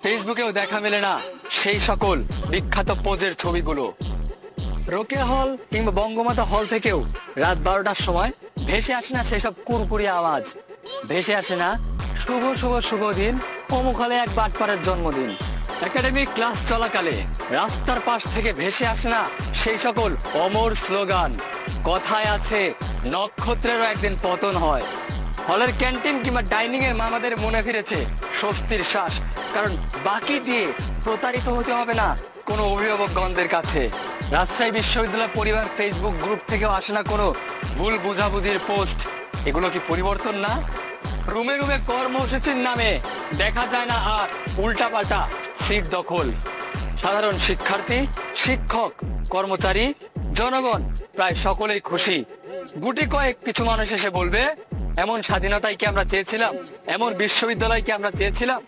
ফেসবুকেও দেখা মেলে না সেই সকল বিখ্যাত পোজের ছবিগুলো। রোকেয়া হল কিংবা বঙ্গমাতা হল থেকেও রাত 12টার সময় ভেসে আসে না সেসব কুরকুরি আওয়াজ, ভেসে আসে না শুভ শুভ শুভ দিন, অমুক হলে এক বাটপাড়ের জন্মদিন। একাডেমিক ক্লাস চলাকালে রাস্তার পাশ থেকে ভেসে আসে না সেই সকল অমর স্লোগান। কথায় আছে নক্ষত্রেরও একদিন পতন হয়। হলের ক্যান্টিন কিংবা ডাইনিং এর মামাদের মনে ফিরেছে স্বস্তির শ্বাস, কারণ বাকি দিয়ে প্রতারিত হতে হবে না কোনো অভিভাবকগণদের কাছে। রাজশাহী বিশ্ববিদ্যালয় পরিবার ফেসবুক গ্রুপ থেকেও আসে না কোনো ভুল বোঝাবুঝির পোস্ট। এগুলো কি পরিবর্তন না? রুমে রুমে কর্মসূচির নামে দেখা যায় না আর উল্টাপাল্টা সিট দখল। সাধারণ শিক্ষার্থী, শিক্ষক, কর্মচারী, জনগণ প্রায় সকলেই খুশি। গুটি কয়েক কিছু মানুষ এসে বলবে, এমন স্বাধীনতাই কি আমরা চেয়েছিলাম? এমন বিশ্ববিদ্যালয় কি আমরা চেয়েছিলাম?